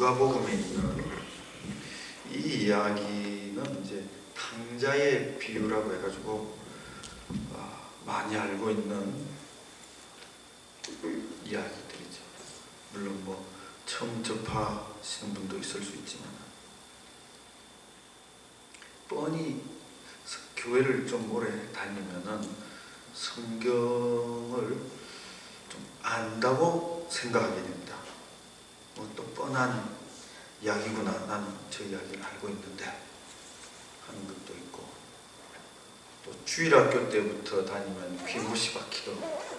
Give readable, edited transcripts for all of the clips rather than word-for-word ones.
누가복음에 있는 이 이야기는 이제 탕자의 비유라고 해가지고 많이 알고 있는 이야기들이죠. 물론 뭐 처음 접하시는 분도 있을 수 있지만 뻔히 교회를 좀 오래 다니면은 성경을 좀 안다고 생각하게 됩니다. 뭐 또 뻔한 이야기구나, 나는 저 이야기를 알고 있는데 하는 것도 있고, 또 주일학교 때부터 다니면 귀못이 박히도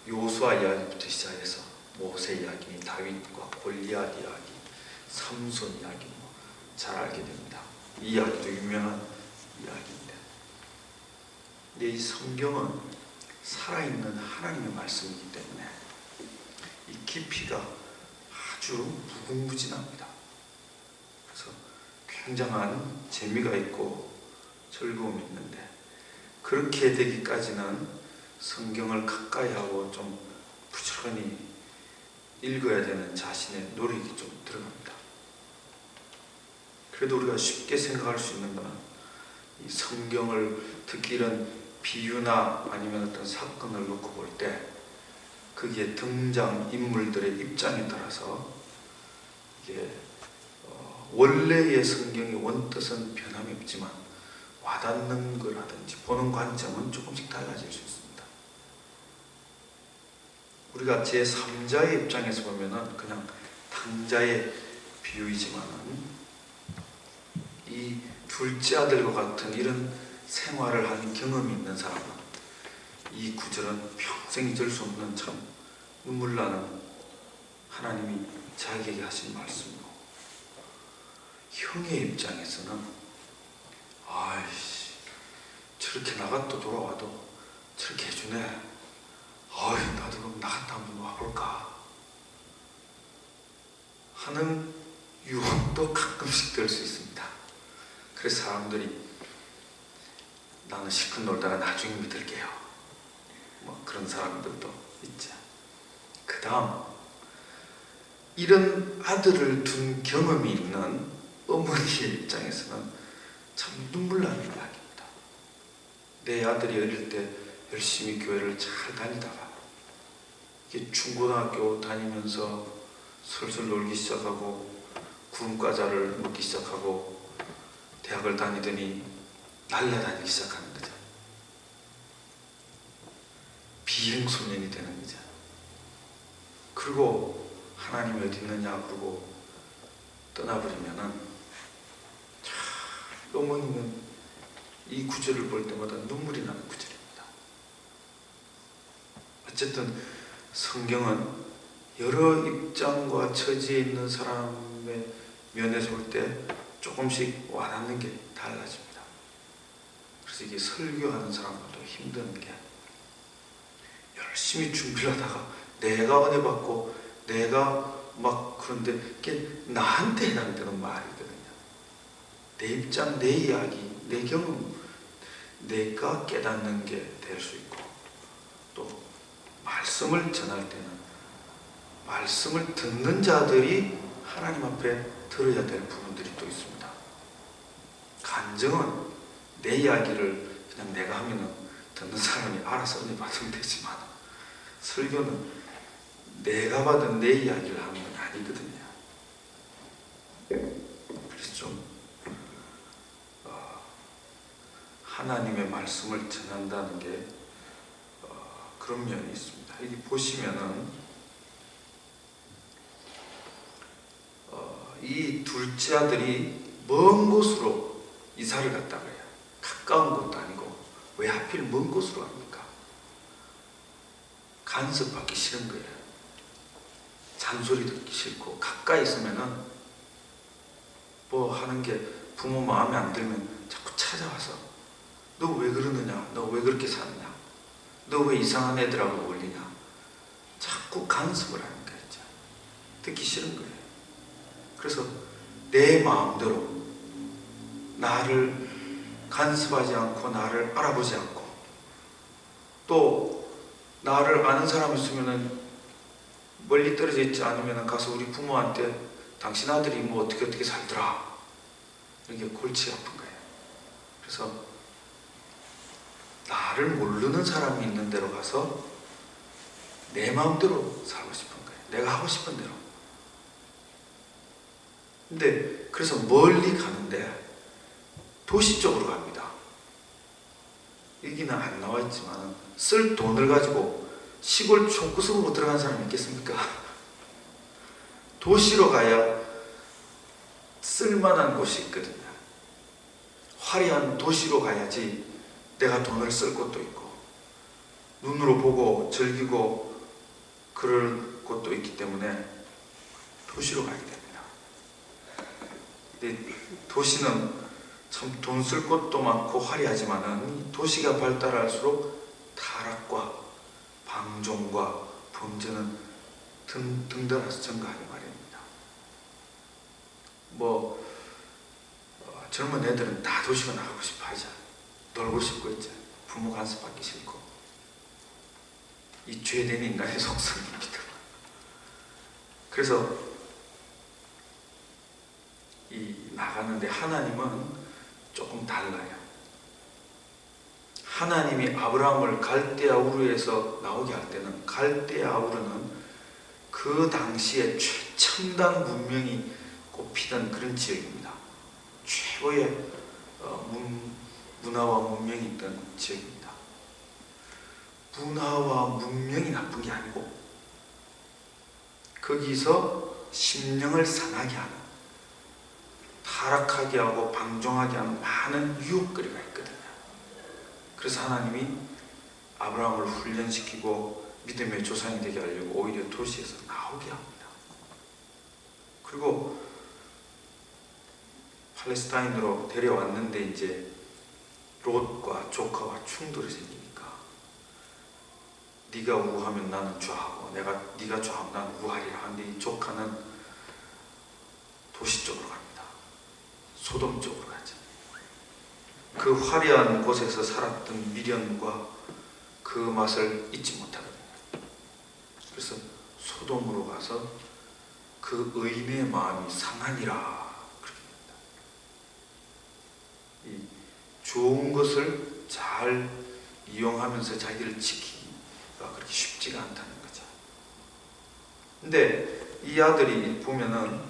요수아 이야기부터 시작해서 모세 이야기, 다윗과 골리앗 이야기, 삼손 이야기 잘 알게 됩니다. 이 이야기도 유명한 이야기인데, 근데 이 성경은 살아있는 하나님의 말씀이기 때문에 이 깊이가 아주 무궁무진합니다. 그래서 굉장한 재미가 있고 즐거움이 있는데, 그렇게 되기까지는 성경을 가까이 하고 좀 부지런히 읽어야 되는 자신의 노력이 좀 들어갑니다. 그래도 우리가 쉽게 생각할 수 있는 것은 이 성경을 특히 이런 비유나 아니면 어떤 사건을 놓고 볼 때 거기에 등장 인물들의 입장에 따라서 이게 원래의 성경의 원뜻은 변함이 없지만 와닿는 거라든지 보는 관점은 조금씩 달라질 수 있습니다. 우리가 제3자의 입장에서 보면은 그냥 탕자의 비유이지만은 이 둘째 아들과 같은 이런 생활을 한 경험이 있는 사람은 이 구절은 평생 잊을 수 없는 참 눈물 나는 하나님이 자기에게 하신 말씀이고, 형의 입장에서는 아이씨 저렇게 나갔다 돌아와도 저렇게 해주네, 아이 나도 그럼 나갔다 한번 와볼까 하는 유혹도 가끔씩 들 수 있습니다. 그래서 사람들이 나는 실컷 놀다가 나중에 믿을게요, 뭐 그런 사람들도 있죠. 그 다음, 이런 아들을 둔 경험이 있는 어머니의 입장에서는 참 눈물 나는 이야기입니다. 내 아들이 어릴 때 열심히 교회를 잘 다니다가 이게 중고등학교 다니면서 슬슬 놀기 시작하고 구름과자를 먹기 시작하고 대학을 다니더니 날라다니기 시작하는 거죠. 비행소년이 되는 거죠. 그리고 하나님이 어디 있느냐 그러고 떠나버리면은, 어머니는 이 구절을 볼 때마다 눈물이 나는 구절입니다. 어쨌든 성경은 여러 입장과 처지에 있는 사람의 면에서 볼 때 조금씩 와닿는 게 달라집니다. 그래서 이게 설교하는 사람들도 힘든 게, 열심히 준비를 하다가 내가 은혜 받고 내가 막 그런데 이게 나한테 해당되는 말이거든요. 내 입장, 내 이야기, 내 경험, 내가 깨닫는 게 될 수 있고, 또 말씀을 전할 때는 말씀을 듣는 자들이 하나님 앞에 들어야 될 부분들이 또 있습니다. 간증은 내 이야기를 그냥 내가 하면은 듣는 사람이 알아서 은혜 받으면 되지만, 설교는 내가 받은 내 이야기를 하는 건 아니거든요. 그래서 좀 하나님의 말씀을 전한다는 게 그런 면이 있습니다. 여기 보시면은 이 둘째 아들이 먼 곳으로 이사를 갔다 그래요. 가까운 곳도 아니고. 왜 하필 먼 곳으로 갑니까? 간섭받기 싫은 거예요. 잔소리 듣기 싫고, 가까이 있으면은 뭐 하는 게 부모 마음에 안 들면 자꾸 찾아와서 너 왜 그러느냐, 너 왜 그렇게 사느냐, 너 왜 이상한 애들하고 어울리냐, 자꾸 간섭을 하는 거였죠. 듣기 싫은 거예요. 그래서 내 마음대로 나를 간섭하지 않고 나를 알아보지 않고, 또 나를 아는 사람 있으면은 멀리 떨어져 있지 않으면 가서 우리 부모한테 당신 아들이 뭐 어떻게 살더라 이게 골치 아픈 거예요. 그래서 나를 모르는 사람이 있는 데로 가서 내 마음대로 살고 싶은 거예요. 내가 하고 싶은 대로. 근데 그래서 멀리 가는데 도시 쪽으로 갑니다. 여기는 안 나와 있지만 쓸 돈을 가지고 시골 총구석으로 들어간 사람이 있겠습니까? 도시로 가야 쓸만한 곳이 있거든요. 화려한 도시로 가야지 내가 돈을 쓸 곳도 있고 눈으로 보고 즐기고 그럴 곳도 있기 때문에 도시로 가게 됩니다. 근데 도시는 참 돈 쓸 곳도 많고 화려하지만은 도시가 발달할수록 타락과 방종과 범죄는 등등해서 증가하기 마련입니다. 젊은 애들은 다 도시가 나가고 싶어 하죠. 놀고 싶고 있죠. 부모 간섭받기 싫고. 이 죄된 인간의 속성입니다. 그래서 이 나가는데 하나님은 조금 달라요. 하나님이 아브라함을 갈대아 우르에서 나오게 할 때는 갈대아 우르는 그 당시에 최첨단 문명이 꼽히던 그런 지역입니다. 최고의 문화와 문명이 있던 지역입니다. 문화와 문명이 나쁜 게 아니고 거기서 심령을 상하게 하는, 타락하게 하고 방종하게 하는 많은 유혹거리가 있거든요. 그래서 하나님이 아브라함을 훈련시키고 믿음의 조상이 되게 하려고 오히려 도시에서 나오게 합니다. 그리고 팔레스타인으로 데려왔는데 이제 롯과 조카와 충돌이 생기니까 네가 우하면 나는 좌하고 네가 좌하면 나는 우하리라 하는데 이 조카는 도시 쪽으로 갑니다. 소돔 쪽으로 가죠. 그 화려한 곳에서 살았던 미련과 그 맛을 잊지 못하거든요. 그래서 소돔으로 가서 그 의인의 마음이 상하니라 그렇게 됩니다. 이 좋은 것을 잘 이용하면서 자기를 지키기가 그렇게 쉽지가 않다는 거죠. 근데 이 아들이 보면은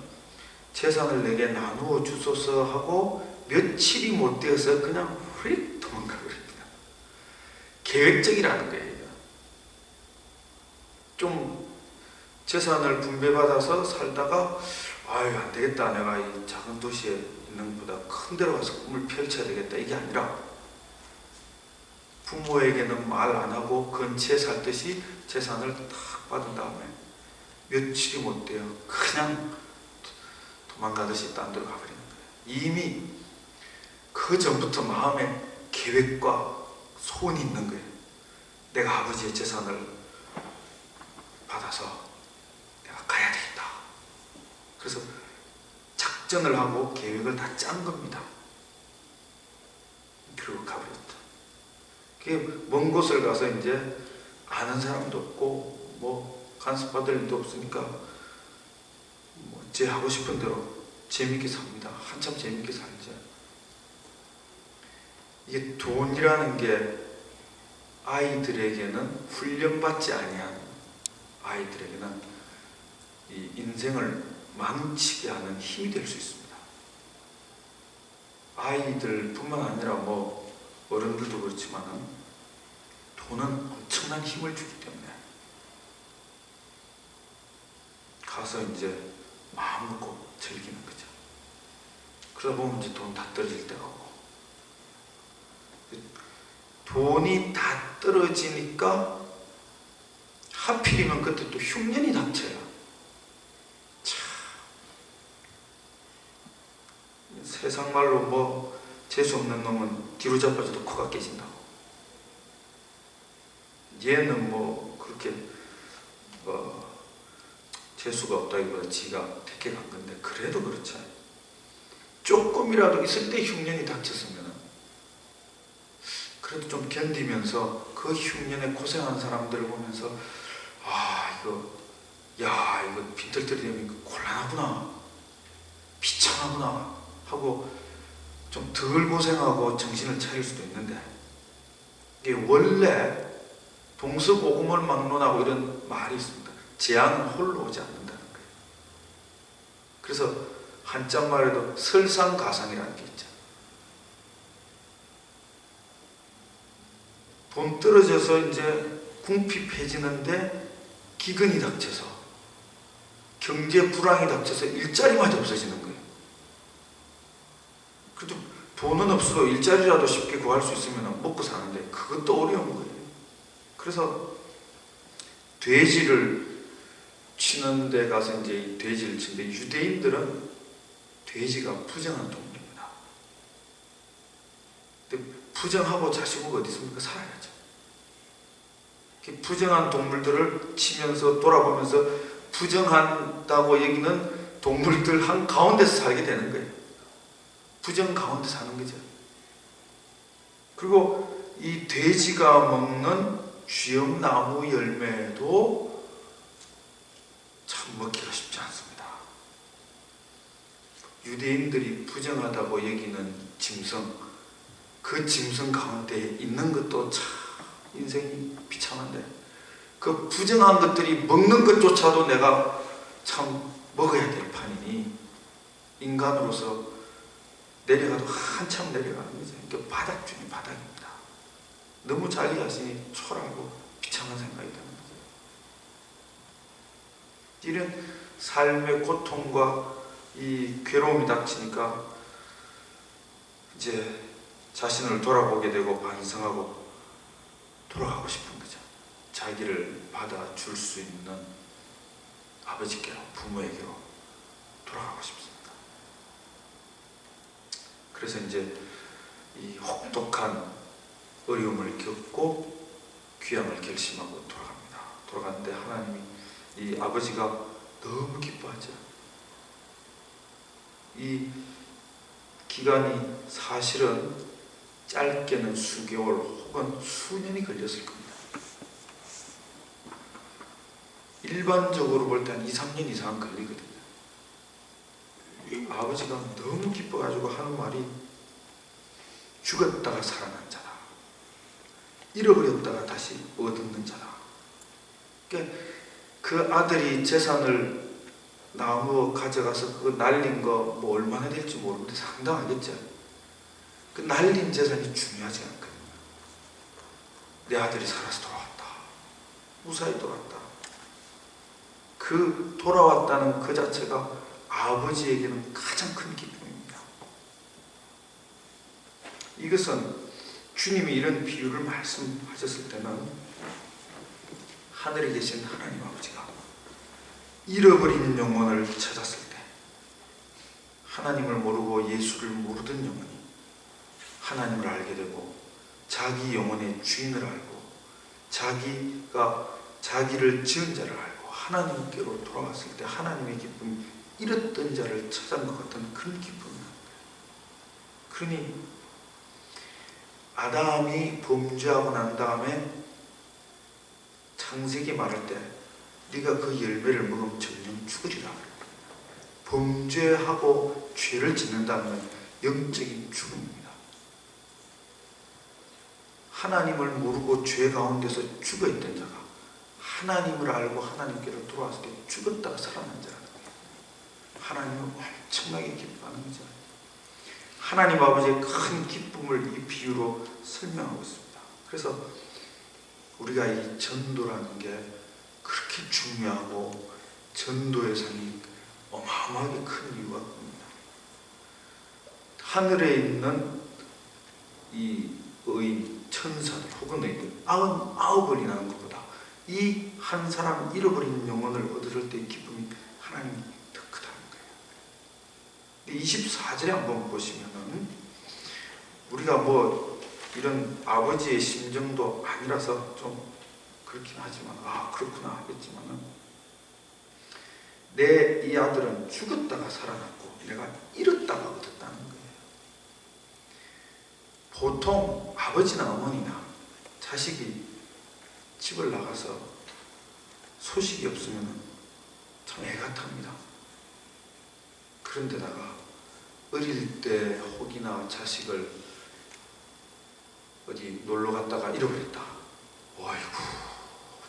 재산을 내게 나누어 주소서 하고 며칠이 못 되어서 그냥 휙 도망가 버립니다. 계획적이라는 거예요. 좀 재산을 분배받아서 살다가 아유 안 되겠다, 내가 이 작은 도시에 있는 것보다 큰 데로 가서 꿈을 펼쳐야 되겠다, 이게 아니라 부모에게는 말 안 하고 근처에 살듯이 재산을 탁 받은 다음에 며칠이 못 돼요. 그냥 도망가듯이 딴 데로 가버리는 거예요. 이미 그 전부터 마음에 계획과 소원이 있는 거예요. 내가 아버지의 재산을 받아서 내가 가야 되겠다. 그래서 작전을 하고 계획을 다 짠 겁니다. 그리고 가버렸다. 먼 곳을 가서 이제 아는 사람도 없고 뭐 간섭받을 일도 없으니까 뭐 제 하고 싶은 대로 재밌게 삽니다. 한참 재밌게 살죠. 이게 돈이라는 게 아이들에게는, 훈련받지 아니한 아이들에게는 이 인생을 망치게 하는 힘이 될 수 있습니다. 아이들뿐만 아니라 뭐 어른들도 그렇지만은 돈은 엄청난 힘을 주기 때문에 가서 이제 마음 먹고 즐기는 거죠. 그러다 보면 이제 돈 다 떨어질 때가 오고, 돈이 다 떨어지니까 하필이면 그때 또 흉년이 닥쳐요. 참, 세상 말로 뭐 재수없는 놈은 뒤로 자빠져도 코가 깨진다고. 얘는 뭐 그렇게 재수가 없다기보다 지가 택해 간 건데, 그래도 그렇죠. 조금이라도 있을 때 흉년이 닥쳤으면 그래도 좀 견디면서 그 흉년에 고생한 사람들을 보면서 아, 이거 야, 이거 빈털터리 되면 곤란하구나, 비참하구나 하고 좀 덜 고생하고 정신을 차릴 수도 있는데, 이게 원래 동서고금을 막론하고 이런 말이 있습니다. 재앙은 홀로 오지 않는다는 거예요. 그래서 한자말에도 설상가상이라는 게 있죠. 돈 떨어져서 이제 궁핍해지는데 기근이 닥쳐서, 경제 불황이 닥쳐서 일자리마저 없어지는 거예요. 그래도 돈은 없어도 일자리라도 쉽게 구할 수 있으면 먹고 사는데 그것도 어려운 거예요. 그래서 돼지를 치는 데 가서 이제 돼지를 치는데, 유대인들은 돼지가 부정한 동물입니다. 근데 부정하고 자식은 어디 있습니까? 살아야죠. 부정한 동물들을 치면서 돌아보면서 부정한다고 여기는 동물들 한 가운데서 살게 되는 거예요. 부정 가운데 사는 거죠. 그리고 이 돼지가 먹는 쥐엄나무 열매도 참 먹기가 쉽지 않습니다. 유대인들이 부정하다고 여기는 짐승, 그 짐승 가운데 있는 것도 참 인생이 비참한데, 그 부정한 것들이 먹는 것조차도 내가 참 먹어야 될 판이니 인간으로서 내려가도 한참 내려가는 거죠. 그러니까 바닥 중에 바닥입니다. 너무 자기 자신이 초라하고 비참한 생각이 드는 거죠. 이런 삶의 고통과 이 괴로움이 닥치니까 이제 자신을 돌아보게 되고 반성하고 돌아가고 싶은 거죠. 자기를 받아줄 수 있는 아버지께로, 부모에게로 돌아가고 싶습니다. 그래서 이제 이 혹독한 어려움을 겪고 귀향을 결심하고 돌아갑니다. 돌아갔는데 하나님이, 이 아버지가 너무 기뻐하죠. 이 기간이 사실은 짧게는 수개월 혹은 수년이 걸렸을 겁니다. 일반적으로 볼 때 한 2, 3년 이상은 걸리거든요. 아버지가 너무 기뻐가지고 하는 말이 죽었다가 살아난 자다, 잃어버렸다가 다시 얻는 자다. 그러니까 그 아들이 재산을 나무 가져가서 그거 날린 거 뭐 얼마나 될지 모르는데 상당하겠죠. 그 날린 재산이 중요하지 않거든요. 내 아들이 살아서 돌아왔다, 무사히 돌아왔다. 그 돌아왔다는 그 자체가 아버지에게는 가장 큰 기쁨입니다. 이것은 주님이 이런 비유를 말씀하셨을 때는 하늘에 계신 하나님 아버지가 잃어버린 영혼을 찾았을 때, 하나님을 모르고 예수를 모르던 영혼이 하나님을 알게 되고 자기 영혼의 주인을 알고 자기가 자기를 지은 자를 알고 하나님께로 돌아왔을 때 하나님의 기쁨이 잃었던 자를 찾은 것 같은 그런 기쁨입니다. 그러니 아담이 범죄하고 난 다음에 창세기 말할 때 네가 그 열매를 먹으면 정령 죽으리라. 범죄하고 죄를 짓는다는 영적인 죽음입니다. 하나님을 모르고 죄 가운데서 죽어있던 자가 하나님을 알고 하나님께로 돌아왔을 때 죽었다가 살아난 자라는 거예요. 하나님은 엄청나게 기뻐하는 거죠. 하나님 아버지의 큰 기쁨을 이 비유로 설명하고 있습니다. 그래서 우리가 이 전도라는 게 그렇게 중요하고 전도의 상이 어마어마하게 큰 이유가 그겁니다. 하늘에 있는 이 의인, 천사들 혹은 의인들 99이라는 것보다 이 한 사람 잃어버린 영혼을 얻을 때의 기쁨이 하나님이 더 크다는 거예요. 24절에 한번 보시면은 우리가 뭐 이런 아버지의 심정도 아니라서 좀 그렇긴 하지만 그렇구나 하겠지만은 내 이 아들은 죽었다가 살아났고 내가 잃었다가 얻었다는 거예요. 보통 아버지나 어머니나 자식이 집을 나가서 소식이 없으면 참 애가 탑니다. 그런데다가 어릴 때 혹이나 자식을 어디 놀러 갔다가 잃어버렸다. 아이고,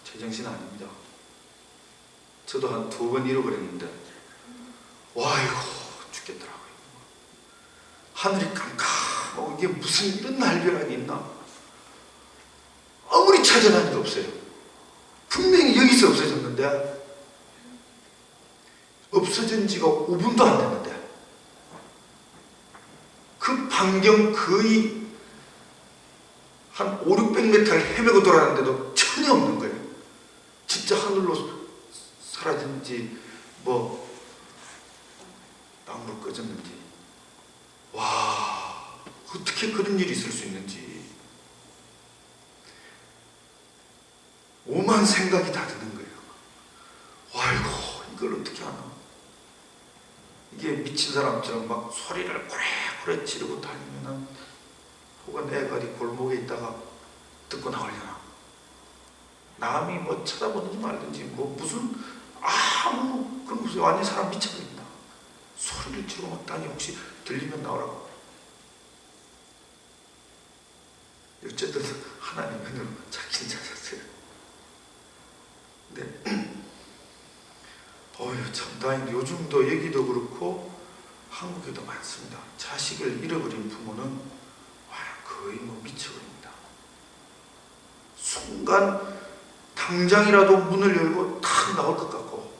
제정신 아닙니다. 저도 한 2번 잃어버렸는데, 아이고, 죽겠더라고요. 하늘이 깜깜하고 이게 무슨 이런 날벼락이 있나? 아무리 찾아다니도 없어요. 분명히 여기서 없어졌는데, 없어진 지가 5분도 안 됐는데, 그 반경 거의 한 500-600m를 헤매고 돌아다녔는데도 전혀 없는 거예요. 진짜 하늘로 사라진지 뭐 땅으로 꺼졌는지. 와, 어떻게 그런 일이 있을 수 있는지 오만 생각이 다 드는 거예요. 아이고, 이걸 어떻게 하나. 이게 미친 사람처럼 막 소리를 고래고래 지르고 다니면은, 혹은 애가 어디 골목에 있다가 듣고 나오려나, 남이 뭐 쳐다보든지 말든지 뭐 무슨 아무 그런 무슨 완전 사람 미쳐버린다. 소리를 지르고 막 다니. 혹시 들리면 나오라고. 어쨌든 하나님 은혜로 찾긴 찾았어요. 근데 참 다행히 요즘도 여기도 그렇고 한국에도 많습니다. 자식을 잃어버린 부모는 거의 뭐 미쳐버립니다. 순간 당장이라도 문을 열고 탁 나올 것 같고,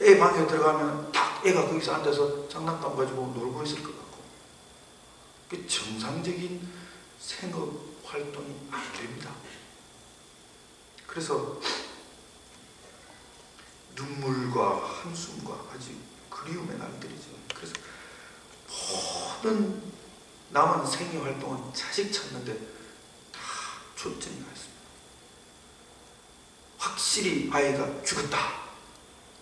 애 방에 들어가면 딱 애가 거기서 앉아서 장난감 가지고 놀고 있을 것 같고, 그 정상적인 생업 활동이 안 됩니다. 그래서 눈물과 한숨과 아주 그리움의 날들이죠. 그래서 모든 남은 생애 활동은 자식 찾는데 다 초점이 가 있습니다. 확실히 아이가 죽었다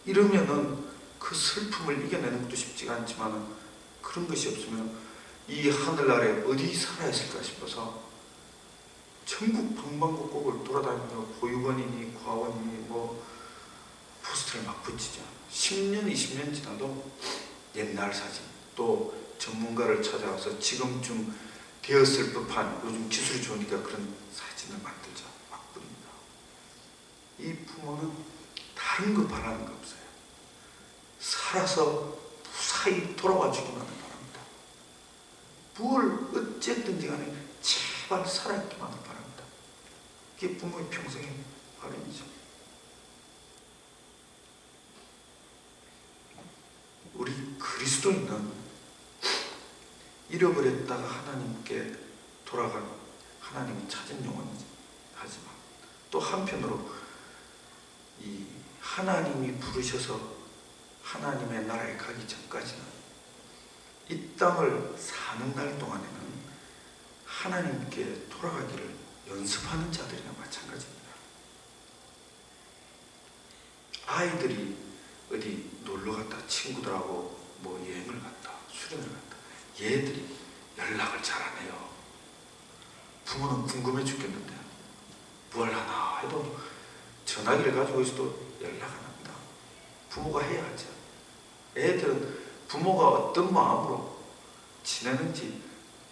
이러면은 그 슬픔을 이겨내는 것도 쉽지가 않지만, 그런 것이 없으면 이 하늘 아래 어디 살아있을까 싶어서 전국 방방곡곡을 돌아다니며 보육원이니 과원이니 뭐 포스터를 막 붙이죠. 10년, 20년 지나도 옛날 사진, 또 전문가를 찾아와서 지금쯤 되었을 법한, 요즘 기술이 좋으니까 그런 사진을 만들자 막 뿌립니다. 이 부모는 다른 거 바라는 거 없어요. 살아서 무사히 돌아와 주기만 바랍니다. 뭘 어쨌든지 간에 제발 살아있기만 바랍니다. 이게 부모의 평생의 바람이죠. 우리 그리스도인은 잃어버렸다가 하나님께 돌아간, 하나님이 찾은 영혼이지. 하지만 또 한편으로 이 하나님이 부르셔서 하나님의 나라에 가기 전까지는 이 땅을 사는 날 동안에는 하나님께 돌아가기를 연습하는 자들이나 마찬가지입니다. 아이들이 어디 놀러 갔다, 친구들하고 뭐 여행을 갔다, 수련을 갔다, 얘들이 연락을 잘 안 해요. 부모는 궁금해 죽겠는데 뭘 하나 해도 전화기를 가지고 있어도 연락 안 합니다. 부모가 해야 하죠. 애들은 부모가 어떤 마음으로 지내는지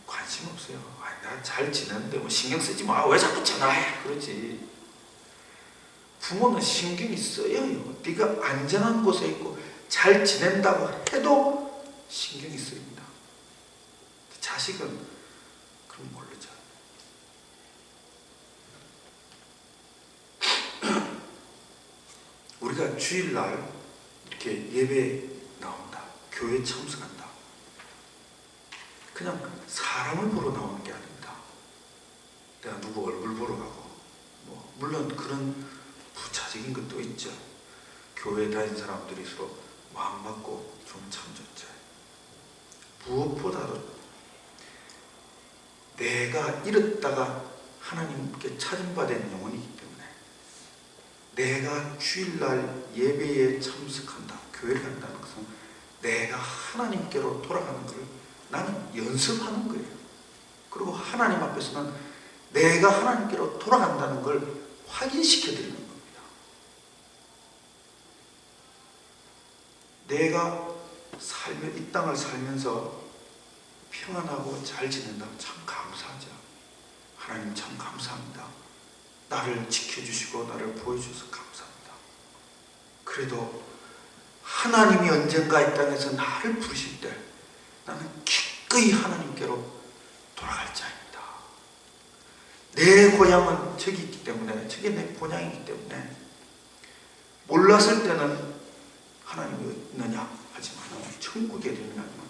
관심 없어요. 나 잘 지내는데 뭐 신경 쓰지 마. 왜 자꾸 전화해? 그러지. 부모는 신경이 써요. 네가 안전한 곳에 있고 잘 지낸다고 해도 신경이 쓰입니다. 자식은 그럼 모르죠. 우리가 주일날 이렇게 예배에 나온다, 교회 참석한다, 그냥 사람을 보러 나오는 게 아닙니다. 내가 누구 얼굴 보러 가고, 뭐 물론 그런 부차적인 것도 있죠. 교회 다닌 사람들이 서로 마음 맞고 좀 참 좋죠. 무엇보다도 내가 잃었다가 하나님께 찾은 바 된 영혼이기 때문에 내가 주일날 예배에 참석한다, 교회를 간다는 것은 내가 하나님께로 돌아가는 것을 나는 연습하는 거예요. 그리고 하나님 앞에서는 내가 하나님께로 돌아간다는 걸 확인시켜 드리는 겁니다. 내가 이 땅을 살면서 평안하고 잘 지낸다면 참 감사하죠. 하나님 참 감사합니다. 나를 지켜주시고 나를 보여주셔서 감사합니다. 그래도 하나님이 언젠가 이 땅에서 나를 부르실 때 나는 기꺼이 하나님께로 돌아갈 자입니다. 내 고향은 저기 있기 때문에, 저게 내 본향이기 때문에 몰랐을 때는 하나님이 있느냐 하지만 천국에 있느냐지만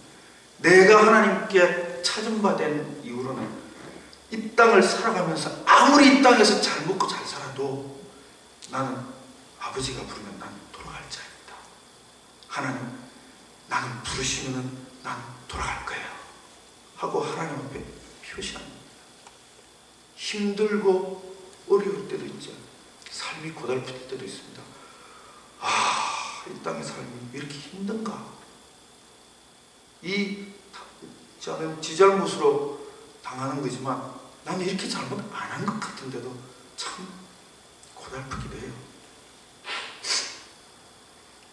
내가 하나님께 찾은 바 된 이후로는 이 땅을 살아가면서 아무리 이 땅에서 잘 먹고 잘 살아도 나는 아버지가 부르면 난 돌아갈 자입니다. 하나님, 나는 부르시면은 난 돌아갈 거예요 하고 하나님 앞에 표시합니다. 힘들고 어려울 때도 있죠. 삶이 고달플 때도 있습니다. 이 땅의 삶이 왜 이렇게 힘든가? 저는 지 잘못으로 당하는 거지만 나는 이렇게 잘못 안 한 것 같은데도 참 고달프기도 해요.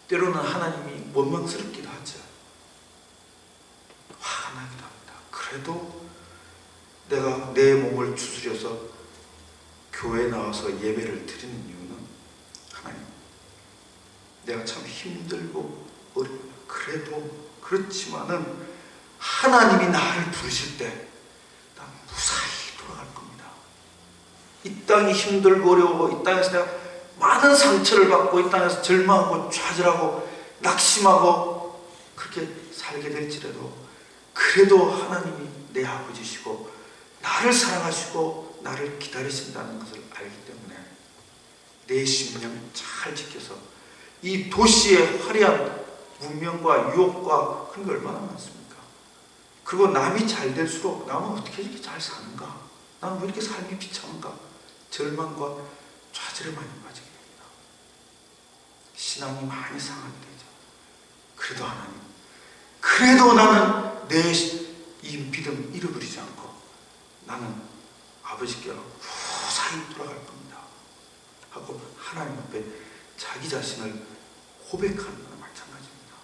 때로는 하나님이 원망스럽기도 하죠. 화가 나기도 합니다. 그래도 내가 내 몸을 추스려서 교회에 나와서 예배를 드리는 이유는 하나님, 내가 참 힘들고 어려워요. 그래도 그렇지만은 하나님이 나를 부르실 때 난 무사히 돌아갈 겁니다. 이 땅이 힘들고 어려워, 이 땅에서 내가 많은 상처를 받고 이 땅에서 절망하고 좌절하고 낙심하고 그렇게 살게 될지라도 그래도 하나님이 내 아버지시고 나를 사랑하시고 나를 기다리신다는 것을 알기 때문에 내 심령 잘 지켜서 이 도시의 화려한 문명과 유혹과 그런 게 얼마나 많습니까? 그리고 남이 잘 될수록 남은 어떻게 이렇게 잘 사는가? 나는 왜 이렇게 삶이 비참한가? 절망과 좌절에 많이 빠지게 됩니다. 신앙이 많이 상하게 되죠. 그래도 하나님, 그래도 나는 내 이 믿음 잃어버리지 않고 나는 아버지께로 무사히 돌아갈 겁니다 하고 하나님 앞에 자기 자신을 고백하는 거나 마찬가지입니다.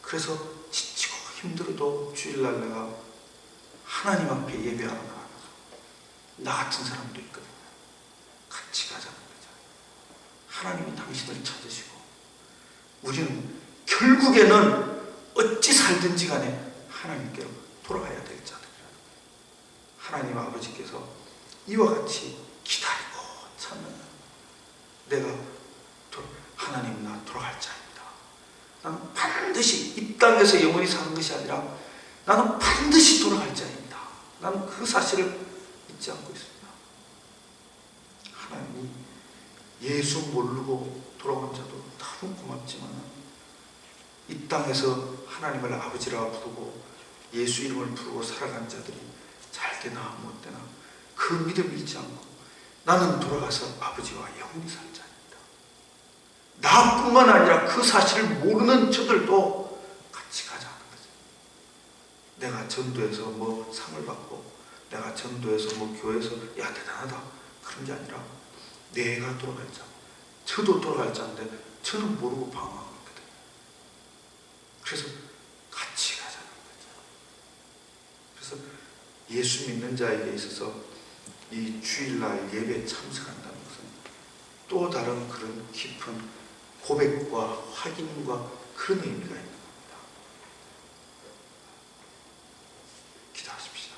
그래서 지치고 힘들어도 주일날 내가 하나님 앞에 예배하러 나가서 나 같은 사람도 있거든요. 같이 가자는 거죠. 하나님이 당신을 찾으시고 우리는 결국에는 어찌 살든지 간에 하나님께로 돌아가야 될 자들이라는 거예요. 하나님 아버지께서 이와 같이 기다리고 찾는 내가 하나님 나 돌아갈 자입니다. 나는 반드시 이 땅에서 영원히 사는 것이 아니라 나는 반드시 돌아갈 자입니다. 나는 그 사실을 잊지 않고 있습니다. 하나님이 예수 모르고 돌아온 자도 너무 고맙지만 이 땅에서 하나님을 아버지라 부르고 예수 이름을 부르고 살아간 자들이 잘 되나 못 되나 그 믿음 잃지 않고 나는 돌아가서 아버지와 영원히 살 자입니다. 나뿐만 아니라 그 사실을 모르는 저들도 같이 가자는 거죠. 내가 전도해서 뭐 상을 받고 내가 전도해서 뭐 교회에서 야 대단하다 그런 게 아니라 내가 돌아갈 자, 저도 돌아갈 자인데 저는 모르고 방황하고 있거든요. 그래서 같이 가자는 거죠. 그래서 예수 믿는 자에게 있어서 이 주일날 예배에 참석한다는 것은 또 다른 그런 깊은 고백과 확인과 그런 의미가 있는 겁니다. 기도하십시다.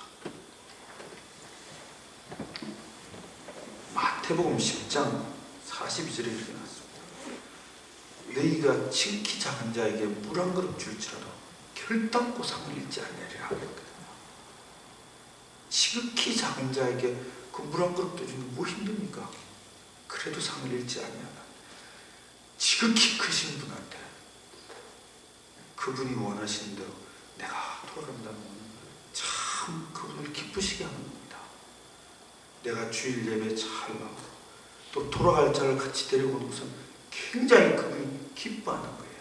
마태복음 10장 42절에 이렇게 나왔습니다. 너희가 지극히 작은 자에게 물 한 그릇 줄지라도 결단코 상을 잃지 아니하리라 그랬거든요. 지극히 작은 자에게 그 물 한 그릇도 주면 뭐 힘듭니까? 그래도 상을 잃지 아니하다. 지극히 크신 분한테 그분이 원하시는 대로 내가 돌아간다는 것은 참 그분을 기쁘시게 하는 겁니다. 내가 주일 예배 잘 나오고 또 돌아갈 자를 같이 데리고 오는 것은 굉장히 그분이 기뻐하는 거예요.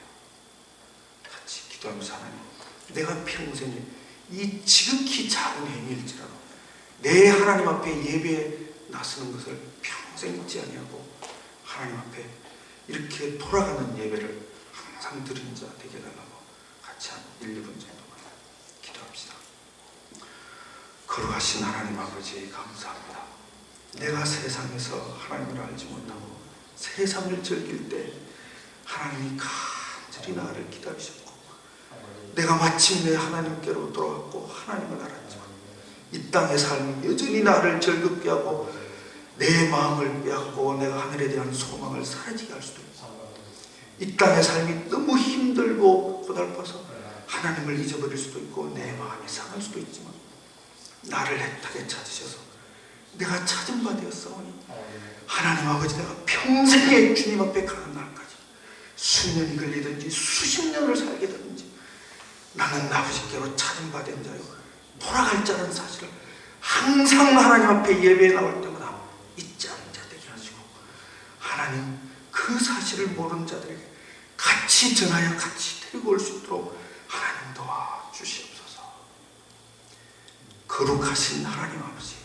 같이 기도하면서 하나님, 내가 평생에 이 지극히 작은 행위일지라도 내 하나님 앞에 예배에 나서는 것을 평생 잊지 아니하고 하나님 앞에 이렇게 돌아가는 예배를 항상 상 드린 자 되게 해달라고 같이 한 1, 2분 정도만 기도합시다. 거룩하신 하나님 아버지 감사합니다. 내가 세상에서 하나님을 알지 못하고 세상을 즐길 때 하나님이 간절히 나를 기다리셨고 내가 마침내 하나님께로 돌아왔고 하나님을 알았지만 이 땅의 삶이 여전히 나를 즐겁게 하고 내 마음을 빼앗고 내가 하늘에 대한 소망을 사라지게 할 수도 있고 이 땅의 삶이 너무 힘들고 고달파서 하나님을 잊어버릴 수도 있고 내 마음이 상할 수도 있지만 나를 애타게 찾으셔서 내가 찾은 바 되었사오니 하나님 아버지 내가 평생에 주님 앞에 가는 날까지 수년이 걸리든지 수십 년을 살게 되든지 나는 아버지께로 찾은 바 된 자요 돌아갈 자라는 사실을 항상 하나님 앞에 예배에 나올 때마다 잊지 않는 자 되게 하시고 하나님 그 사실을 모르는 자들에게 같이 전하여 같이 데리고 올 수 있도록 하나님 도와주시옵소서. 거룩하신 하나님 아버지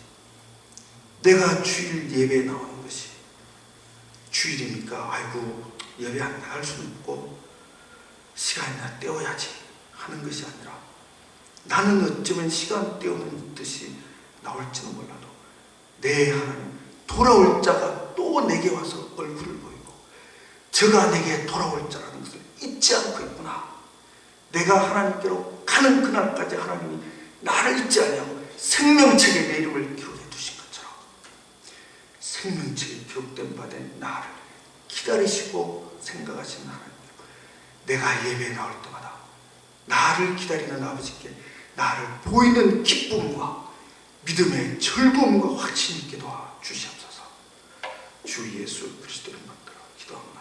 내가 주일 예배에 나오는 것이 주일이니까 아이고 예배 안 나갈 수는 없고 시간이나 때워야지 하는 것이 아니라 나는 어쩌면 시간 때우는 듯이 나올지는 몰라도 내 하나님 돌아올 자가 또 내게 와서 얼굴을 보이고 저가 내게 돌아올 자라는 것을 잊지 않고 있구나. 내가 하나님께로 가는 그날까지 하나님이 나를 잊지 아니하고 생명책에 내 이름을 기록해 두신 것처럼 생명책에 기록된 바 된 나를 기다리시고 생각하시는 하나님, 내가 예배에 나올 때마다 나를 기다리는 아버지께 나를 보이는 기쁨과 믿음의 즐거움과 확신 있게 도와주시옵소서. 주 예수 그리스도를 만들어 기도합니다.